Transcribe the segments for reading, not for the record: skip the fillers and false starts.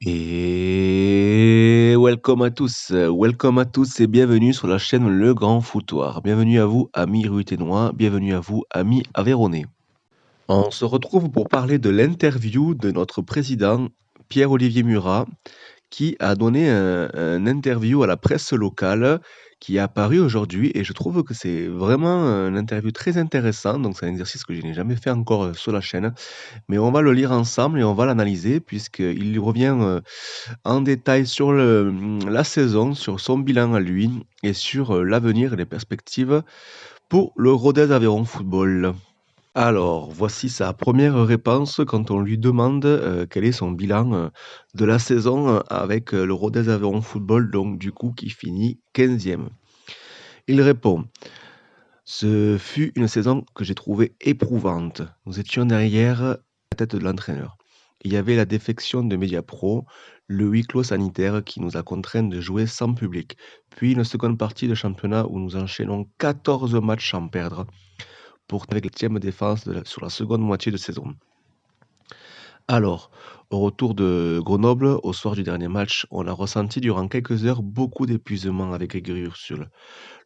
Et welcome à tous et bienvenue sur la chaîne Le Grand Foutoir. Bienvenue à vous, amis ruténois, bienvenue à vous, amis aveyronnais. On se retrouve pour parler de l'interview de notre président Pierre-Olivier Murat, qui a donné un interview à la presse locale qui est apparu aujourd'hui et je trouve que c'est vraiment un interview très intéressant. Donc c'est un exercice que je n'ai jamais fait encore sur la chaîne, mais on va le lire ensemble et on va l'analyser puisqu'il revient en détail sur la saison, sur son bilan à lui et sur l'avenir et les perspectives pour le Rodez Aveyron Football. Alors, voici sa première réponse quand on lui demande quel est son bilan de la saison avec le Rodez Aveyron Football, donc du coup qui finit 15e. Il répond: ce fut une saison que j'ai trouvée éprouvante. Nous étions derrière la tête de l'entraîneur. Il y avait la défection de Mediapro, le huis clos sanitaire qui nous a contraints de jouer sans public, puis une seconde partie de championnat où nous enchaînons 14 matchs sans perdre pour avec la 10e défense sur la seconde moitié de saison. Alors, au retour de Grenoble, au soir du dernier match, on a ressenti durant quelques heures beaucoup d'épuisement avec Grégory Ursule,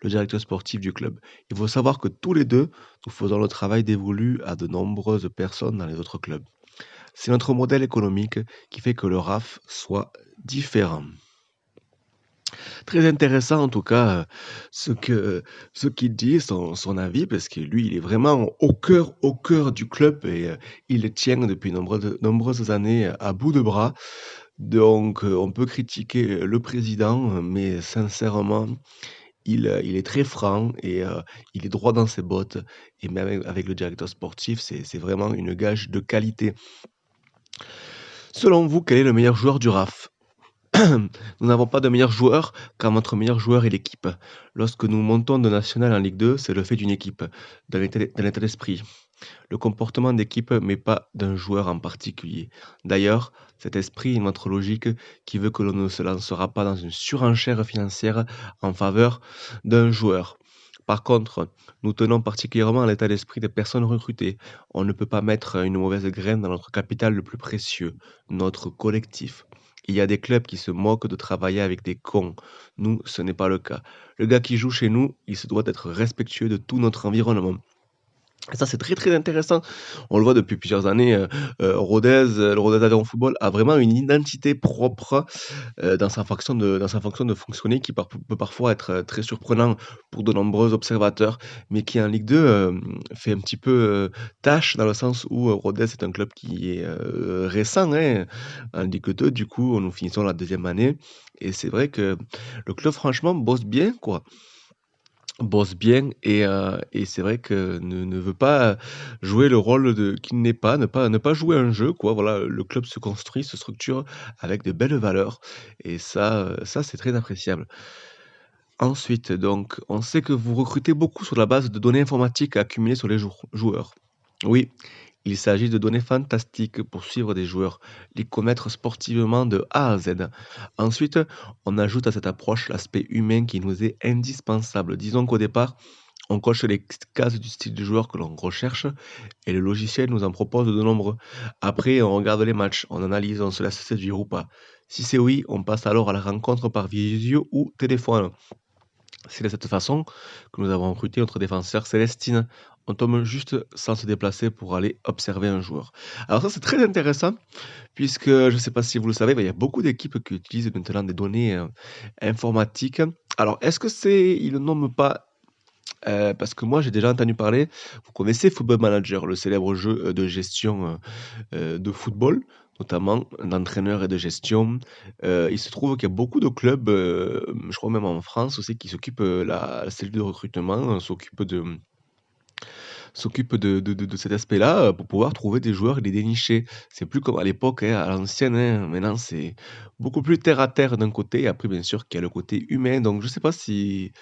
le directeur sportif du club. Il faut savoir que tous les deux, nous faisons le travail dévolu à de nombreuses personnes dans les autres clubs. C'est notre modèle économique qui fait que le RAF soit différent. Très intéressant en tout cas ce qu'il dit, son avis, parce que lui, il est vraiment au cœur du club et il le tient depuis nombreuses années à bout de bras. Donc on peut critiquer le président, mais sincèrement, il est très franc et il est droit dans ses bottes et même avec le directeur sportif, c'est vraiment une gage de qualité. Selon vous, quel est le meilleur joueur du RAF? Nous n'avons pas de meilleur joueur car notre meilleur joueur est l'équipe. Lorsque nous montons de national en Ligue 2, c'est le fait d'une équipe, d'un état d'esprit. Le comportement d'équipe, mais pas d'un joueur en particulier. D'ailleurs, cet esprit est notre logique qui veut que l'on ne se lancera pas dans une surenchère financière en faveur d'un joueur. Par contre, nous tenons particulièrement à l'état d'esprit des personnes recrutées. On ne peut pas mettre une mauvaise graine dans notre capital le plus précieux, notre collectif. Il y a des clubs qui se moquent de travailler avec des cons. Nous, ce n'est pas le cas. Le gars qui joue chez nous, il se doit d'être respectueux de tout notre environnement. Et ça, c'est très, très intéressant. On le voit depuis plusieurs années, Rodez, le Rodez Aveyron Football a vraiment une identité propre, dans sa façon de fonctionner qui peut parfois être, très surprenant pour de nombreux observateurs, mais qui en Ligue 2, fait un petit peu, tache dans le sens où, Rodez est un club qui est, récent, hein, en Ligue 2. Du coup, nous finissons la 2e année et c'est vrai que le club franchement bosse bien, quoi. Bosse bien et c'est vrai que ne veut pas jouer le rôle de qu'il n'est pas, ne pas jouer un jeu quoi. Voilà, le club se construit, se structure avec de belles valeurs et ça c'est très appréciable. Ensuite donc, on sait que vous recrutez beaucoup sur la base de données informatiques accumulées sur les joueurs. Oui, il s'agit de données fantastiques pour suivre des joueurs, les connaître sportivement de A à Z. Ensuite, on ajoute à cette approche l'aspect humain qui nous est indispensable. Disons qu'au départ, on coche les cases du style de joueur que l'on recherche et le logiciel nous en propose de nombreux. Après, on regarde les matchs, on analyse, on se laisse séduire ou pas. Si c'est oui, on passe alors à la rencontre par visio ou téléphone. C'est de cette façon que nous avons recruté notre défenseur Célestine. On tombe juste sans se déplacer pour aller observer un joueur. Alors ça, c'est très intéressant puisque, je ne sais pas si vous le savez, mais il y a beaucoup d'équipes qui utilisent maintenant des données, informatiques. Alors est-ce que ils ne nomment pas, parce que moi j'ai déjà entendu parler, vous connaissez Football Manager, le célèbre jeu, de gestion, de football, notamment d'entraîneur et de gestion. Il se trouve qu'il y a beaucoup de clubs, je crois même en France aussi, qui s'occupent, la cellule de recrutement, s'occupe de cet aspect-là, pour pouvoir trouver des joueurs et les dénicher. C'est plus comme à l'époque, hein, à l'ancienne, hein. Maintenant, c'est beaucoup plus terre à terre d'un côté et après bien sûr qu'il y a le côté humain. Donc je sais pas si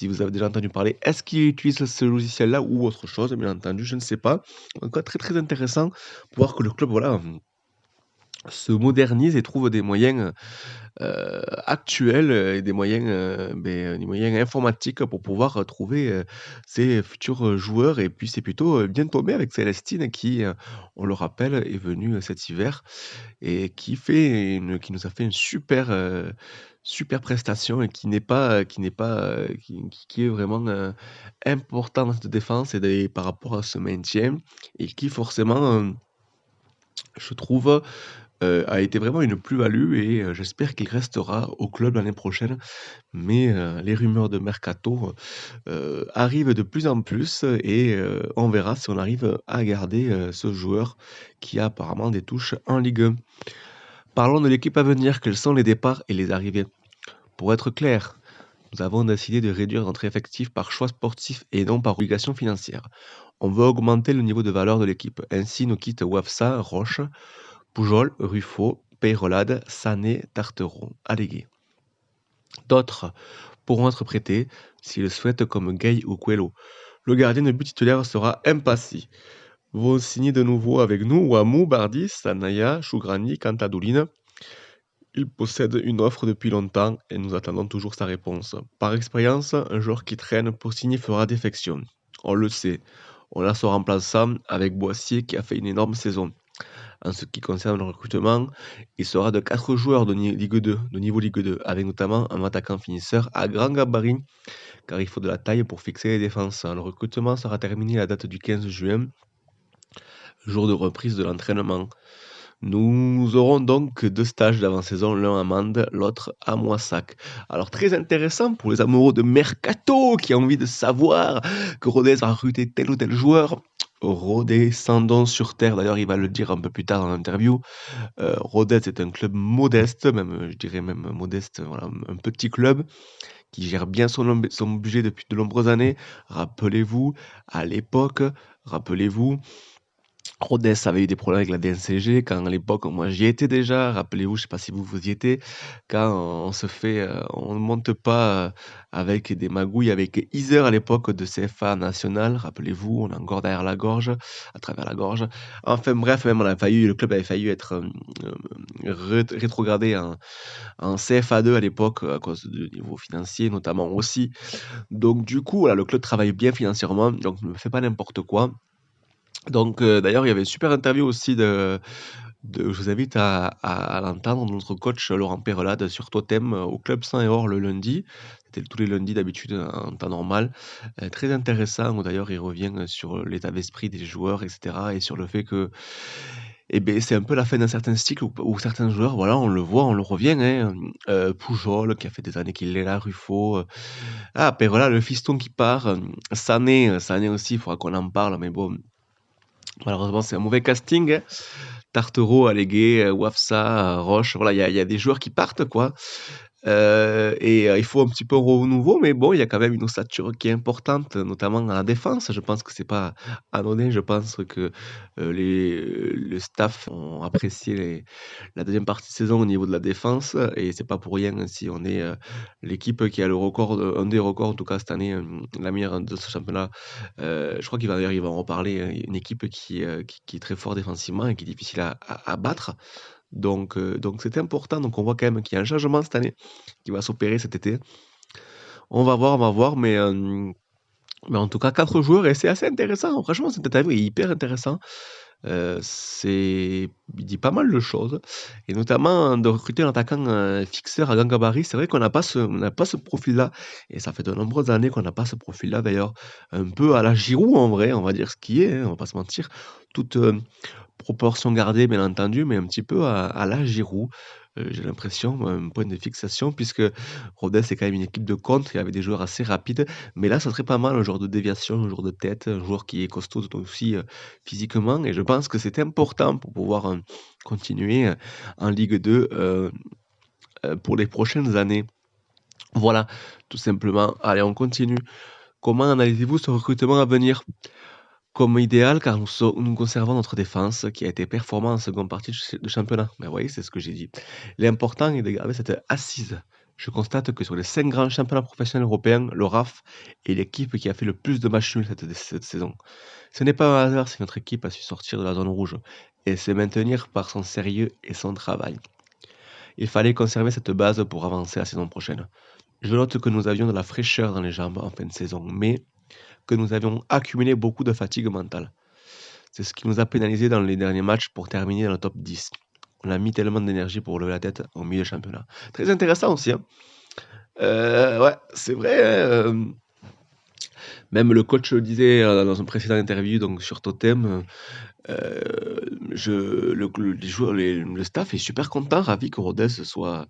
vous avez déjà entendu parler. Est-ce qu'ils utilisent ce logiciel-là ou autre chose? Bien entendu, je ne sais pas. En tout cas, très, très intéressant pour voir que le club, voilà, se modernise et trouve des moyens, actuels, et des moyens informatiques pour pouvoir, trouver, ces futurs, joueurs et puis c'est plutôt, bien tombé avec Célestine qui, on le rappelle, est venue, cet hiver et qui nous a fait une super prestation et qui est vraiment, important dans cette défense et par rapport à ce maintien et qui forcément, je trouve, a été vraiment une plus-value et j'espère qu'il restera au club l'année prochaine. Mais les rumeurs de mercato, arrivent de plus en plus et on verra si on arrive à garder, ce joueur qui a apparemment des touches en Ligue 1. Parlons de l'équipe à venir, quels sont les départs et les arrivées? Pour être clair, nous avons décidé de réduire notre effectif par choix sportif et non par obligation financière. On veut augmenter le niveau de valeur de l'équipe. Ainsi nous quittent Wafsa, Roche, Pujol, Ruffo, Peyrelade, Sané, Tarteron, Allégué. D'autres pourront être prêtés s'ils le souhaitent comme Gay ou Coelho. Le gardien de but titulaire sera Impassi. Vont signer de nouveau avec nous Ouamou, Bardis, Sanaya, Chougrani, Cantadouline. Il possède une offre depuis longtemps et nous attendons toujours sa réponse. Par expérience, un joueur qui traîne pour signer fera défection. On le sait. On a son remplaçant avec Boissier qui a fait une énorme saison. En ce qui concerne le recrutement, il sera de 4 joueurs Ligue 2, de niveau Ligue 2, avec notamment un attaquant finisseur à grand gabarit, car il faut de la taille pour fixer les défenses. Le recrutement sera terminé à la date du 15 juin, jour de reprise de l'entraînement. Nous aurons donc 2 stages d'avant-saison, l'un à Mende, l'autre à Moissac. Alors très intéressant pour les amoureux de mercato qui ont envie de savoir que Rodez a recruté tel ou tel joueur. Redescendons sur terre, d'ailleurs il va le dire un peu plus tard dans l'interview. Rodez est un club modeste, même je dirais même modeste, voilà, un petit club qui gère bien son budget depuis de nombreuses années. Rappelez-vous, à l'époque, rappelez-vous, Rodez avait eu des problèmes avec la DNCG quand à l'époque, moi j'y étais déjà, rappelez-vous, je sais pas si vous y étiez, quand on ne monte pas avec des magouilles avec Iser à l'époque de CFA national, rappelez-vous, on a encore derrière la gorge, à travers la gorge. Enfin bref, même le club avait failli être rétrogradé en CFA2 à l'époque à cause du niveau financier notamment aussi. Donc du coup, voilà, le club travaille bien financièrement, donc ne fait pas n'importe quoi. Donc, d'ailleurs, il y avait une super interview aussi je vous invite à l'entendre, de notre coach Laurent Peyrelade sur Totem, au club Sang et Or le lundi. C'était tous les lundis d'habitude en temps normal. Très intéressant où d'ailleurs il revient, sur l'état d'esprit des joueurs et cetera et sur le fait que, c'est un peu la fin d'un certain cycle où certains joueurs, voilà, on le voit, on le revient, hein, Pujol qui a fait des années qu'il est là, Ruffo, Peyrelade, le fiston qui part, Sané aussi, il faudra qu'on en parle, mais bon, malheureusement, c'est un mauvais casting, hein. Tartero, Allégué, Wafsa, Roche, voilà, il y a des joueurs qui partent, quoi. Il faut un petit peu un renouveau, mais bon, il y a quand même une ossature qui est importante, notamment dans la défense. Je pense que c'est pas anodin. Je pense que le staff ont apprécié la deuxième partie de saison au niveau de la défense et c'est pas pour rien si on est l'équipe qui a le record, un des records en tout cas cette année, la meilleure de ce championnat. Je crois d'ailleurs, il va en reparler, une équipe qui est très fort défensivement et qui est difficile à battre. Donc c'est important. Donc on voit quand même qu'il y a un changement cette année qui va s'opérer cet été. On va voir, mais en tout cas 4 joueurs et c'est assez intéressant. Franchement, cette interview est hyper intéressant. Il dit pas mal de choses et notamment de recruter un attaquant, fixeur à grand gabarit. C'est vrai qu'on n'a pas ce profil-là et ça fait de nombreuses années qu'on n'a pas ce profil-là d'ailleurs, un peu à la Giroud en vrai, on va dire ce qui est, hein, on va pas se mentir. Toute, proportion gardée bien entendu, mais un petit peu à la Giroud, j'ai l'impression, un point de fixation puisque Rodez c'est quand même une équipe de contre, il y avait des joueurs assez rapides, mais là ça serait pas mal un joueur de déviation, un joueur de tête, un joueur qui est costaud aussi, physiquement et je pense que c'est important pour pouvoir, continuer, en Ligue 2, pour les prochaines années. Voilà, tout simplement. Allez, on continue. Comment analysez-vous ce recrutement à venir? Comme idéal car nous conservons notre défense qui a été performante en seconde partie de championnat. Mais vous voyez, c'est ce que j'ai dit. L'important est de garder cette assise. Je constate que sur les 5 grands championnats professionnels européens, le RAF est l'équipe qui a fait le plus de matchs nuls cette saison. Ce n'est pas un hasard si notre équipe a su sortir de la zone rouge et se maintenir par son sérieux et son travail. Il fallait conserver cette base pour avancer la saison prochaine. Je note que nous avions de la fraîcheur dans les jambes en fin de saison, mais que nous avions accumulé beaucoup de fatigue mentale. C'est ce qui nous a pénalisé dans les derniers matchs pour terminer dans le top 10. On a mis tellement d'énergie pour lever la tête au milieu de championnat. Très intéressant aussi, hein. Ouais, c'est vrai, hein, même le coach le disait dans une précédente interview donc sur Totem, les joueurs, le staff est super content, ravi que Rodez soit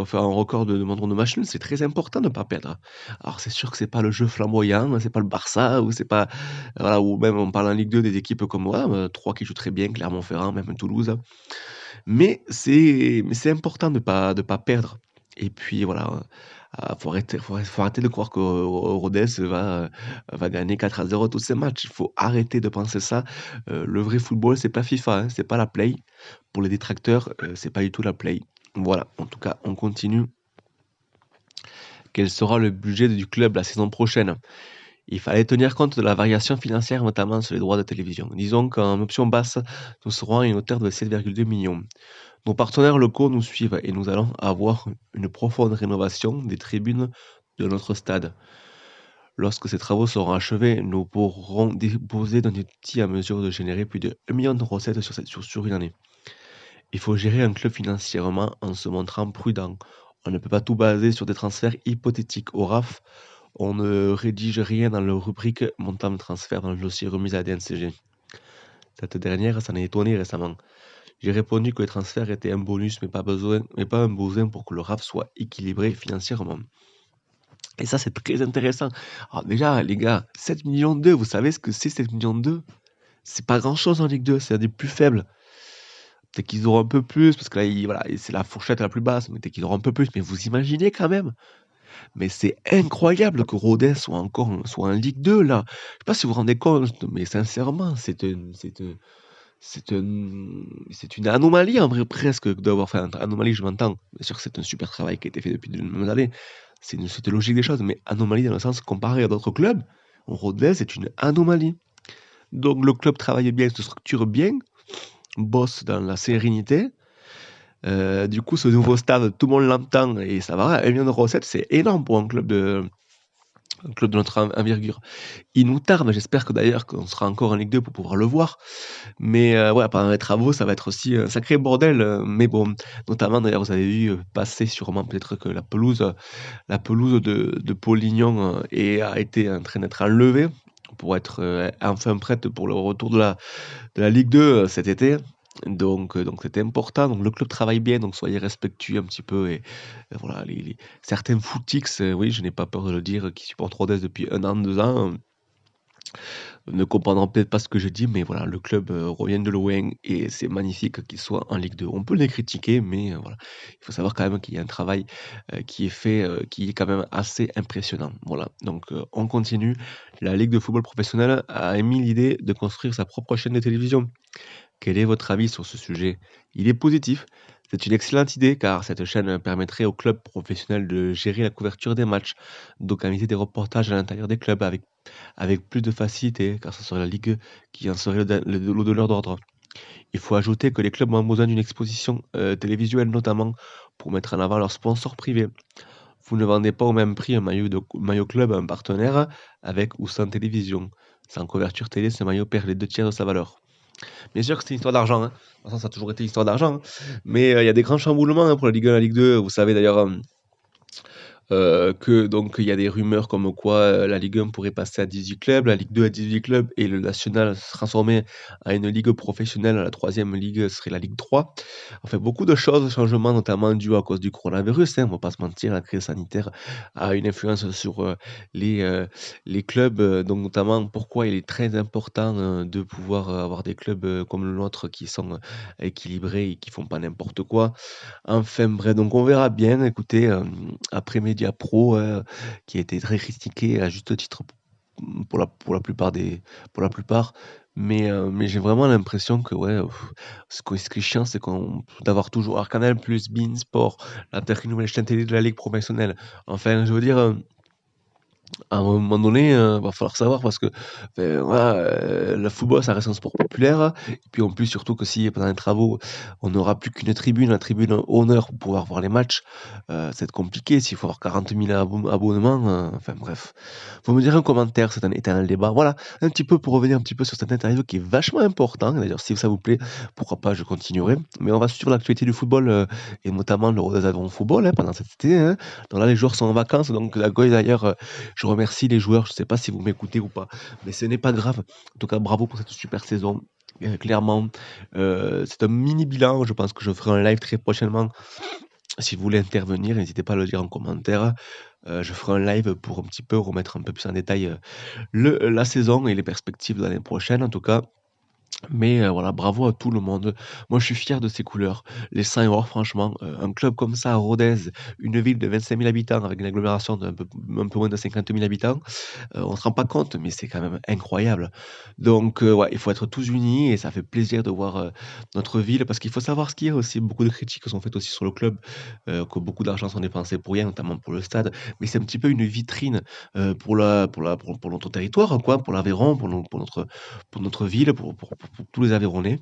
fait un record de nombre de matchs nuls. C'est très important de ne pas perdre. Alors c'est sûr que c'est pas le jeu flamboyant, c'est pas le Barça ou c'est pas voilà, ou même on parle en Ligue 2 des équipes comme voilà, 3 qui jouent très bien, Clermont-Ferrand, même Toulouse. Mais c'est important de pas perdre. Et puis voilà, faut arrêter de croire que Rodez va gagner 4-0 tous ses matchs. Il faut arrêter de penser ça. Le vrai football, c'est pas FIFA, hein, c'est pas la Play. Pour les détracteurs, c'est pas du tout la Play. Voilà, en tout cas, on continue. Quel sera le budget du club la saison prochaine? Il fallait tenir compte de la variation financière, notamment sur les droits de télévision. Disons qu'en option basse, nous serons à une hauteur de 7,2 millions. Nos partenaires locaux nous suivent et nous allons avoir une profonde rénovation des tribunes de notre stade. Lorsque ces travaux seront achevés, nous pourrons disposer d'un outil à mesure de générer plus de 1 million de recettes sur une année. Il faut gérer un club financièrement en se montrant prudent. On ne peut pas tout baser sur des transferts hypothétiques. Au RAF, on ne rédige rien dans le rubrique montant de transfert dans le dossier remis à la DNCG. Cette dernière s'en est étonnée récemment. J'ai répondu que les transferts étaient un bonus, mais pas un besoin pour que le RAF soit équilibré financièrement. Et ça, c'est très intéressant. Alors déjà, les gars, 7 millions 2, vous savez ce que c'est 7 millions 2? C'est pas grand-chose en Ligue 2, c'est un des plus faibles. Peut-être qu'ils auront un peu plus, parce que là, voilà, c'est la fourchette la plus basse, mais peut-être qu'ils auront un peu plus. Mais vous imaginez quand même? Mais c'est incroyable que Rodez soit en Ligue 2, là. Je sais pas si vous vous rendez compte, mais sincèrement, c'est une anomalie en vrai presque d'avoir fait anomalie, je m'entends. Bien sûr que c'est un super travail qui a été fait depuis de nombreuses années. C'est une suite logique des choses, mais anomalie dans le sens comparé à d'autres clubs, Rodez c'est une anomalie. Donc le club travaille bien, se structure bien, bosse dans la sérénité. Du coup, ce nouveau stade, tout le monde l'entend et ça va. 1 million de recettes, c'est énorme pour un club de notre envergure. Il nous tarde, j'espère que d'ailleurs qu'on sera encore en Ligue 2 pour pouvoir le voir. Mais ouais, pendant les travaux, ça va être aussi un sacré bordel. Mais bon, notamment d'ailleurs, vous avez vu passer sûrement peut-être que la pelouse de Paulignon a été en train d'être enlevée pour être enfin prête pour le retour de la Ligue 2 cet été. Donc c'était important. Donc le club travaille bien, donc soyez respectueux un petit peu. Et voilà, certains footix, oui, je n'ai pas peur de le dire, qui supportent Rodez depuis 1 an, 2 ans, ne comprendront peut-être pas ce que je dis, mais voilà, le club revient de loin et c'est magnifique qu'il soit en Ligue 2. On peut les critiquer, mais voilà, il faut savoir quand même qu'il y a un travail qui est fait, qui est quand même assez impressionnant. Voilà, donc on continue. La Ligue de football professionnel a émis l'idée de construire sa propre chaîne de télévision. Quel est votre avis sur ce sujet? Il est positif. C'est une excellente idée car cette chaîne permettrait aux clubs professionnels de gérer la couverture des matchs, d'organiser des reportages à l'intérieur des clubs avec plus de facilité car ce serait la Ligue qui en serait le donneur d'ordre. Il faut ajouter que les clubs ont besoin d'une exposition télévisuelle notamment pour mettre en avant leurs sponsors privés. Vous ne vendez pas au même prix un maillot club à un partenaire avec ou sans télévision. Sans couverture télé, ce maillot perd les 2 tiers de sa valeur. Bien sûr que c'est une histoire d'argent, hein. De toute façon, ça a toujours été une histoire d'argent, hein. Mais il y a des grands chamboulements pour la Ligue 1 et la Ligue 2. Vous savez d'ailleurs que donc il y a des rumeurs comme quoi la Ligue 1 pourrait passer à 18 clubs, la Ligue 2 à 18 clubs et le national se transformer à une ligue professionnelle. La troisième ligue serait la Ligue 3. Enfin, beaucoup de choses, changements notamment dus à cause du coronavirus. Hein, on va pas se mentir, la crise sanitaire a une influence sur les, euh, les clubs. Donc notamment pourquoi il est très important de pouvoir avoir des clubs comme le nôtre qui sont équilibrés et qui font pas n'importe quoi. Enfin bref, donc on verra bien. Écoutez, après Media Pro, qui a été très critiqué à juste titre pour la plupart, mais j'ai vraiment l'impression que ouais, ce qui est chiant, c'est d'avoir toujours alors Canal+, beIN Sport, la nouvelle chaîne télé de la ligue professionnelle. Enfin, je veux dire, À un moment donné, va falloir savoir parce que, voilà, le football, ça reste un sport populaire et puis en plus, surtout que si pendant les travaux, on n'aura plus qu'une tribune, la tribune honneur pour pouvoir voir les matchs, ça va être compliqué. S'il faut avoir 40 000 abonnements, enfin bref. Faut me dire un commentaire, c'est un éternel débat. Voilà, un petit peu pour revenir un petit peu sur cette interview qui est vachement important. D'ailleurs, si ça vous plaît, pourquoi pas, je continuerai. Mais on va suivre l'actualité du football, et notamment l'Euro des Aveyron Football, hein, pendant cet été, hein. Donc là, les joueurs sont en vacances, donc d'ailleurs, je remercie les joueurs. Je sais pas si vous m'écoutez ou pas, mais ce n'est pas grave. En tout cas, bravo pour cette super saison. Clairement, c'est un mini bilan. Je pense que je ferai un live très prochainement. Si vous voulez intervenir, n'hésitez pas à le dire en commentaire. Je ferai un live pour un petit peu remettre un peu plus en détail la saison et les perspectives de l'année prochaine, en tout cas. Mais voilà, bravo à tout le monde. Moi, je suis fier de ces couleurs. Les Saints et Or, franchement, un club comme ça à Rodez, une ville de 25 000 habitants avec une agglomération d'un peu moins de 50 000 habitants, on se rend pas compte, mais c'est quand même incroyable. Donc ouais, il faut être tous unis et ça fait plaisir de voir, notre ville parce qu'il faut savoir ce qu'il y a aussi beaucoup de critiques sont faites aussi sur le club, que beaucoup d'argent sont dépensés pour rien, notamment pour le stade. Mais c'est un petit peu une vitrine, pour notre territoire, quoi, pour l'Aveyron, pour notre ville, pour tous les Aveyronnais.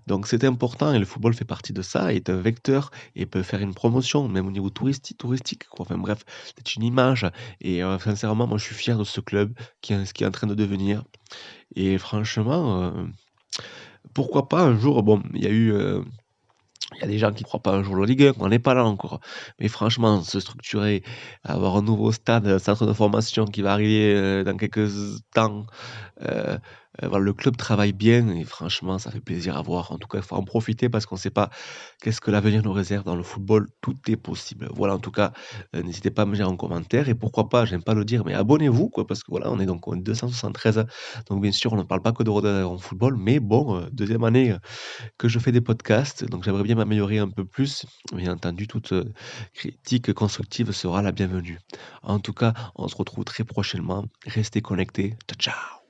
Donc c'est important et le football fait partie de ça, est un vecteur et peut faire une promotion, même au niveau touristique, quoi. Enfin bref, c'est une image et sincèrement, moi je suis fier de ce club qui est en train de devenir et franchement, pourquoi pas un jour bon, il y a des gens qui croient pas un jour la Ligue 1, on n'est pas là encore. Mais franchement, se structurer, avoir un nouveau stade, centre de formation qui va arriver, dans quelques temps, heu voilà, le club travaille bien et franchement, ça fait plaisir à voir. En tout cas, il faut en profiter parce qu'on ne sait pas qu'est-ce que l'avenir nous réserve dans le football, tout est possible. Voilà, en tout cas, n'hésitez pas à me dire en commentaire et pourquoi pas, j'aime pas le dire, mais abonnez-vous quoi, parce que voilà, on est donc au 273, donc bien sûr, on ne parle pas que de Rodez en football, mais bon, 2e année, que je fais des podcasts, donc j'aimerais bien m'améliorer un peu plus. Bien entendu, toute, critique constructive sera la bienvenue. En tout cas, on se retrouve très prochainement. Restez connectés. Ciao, ciao.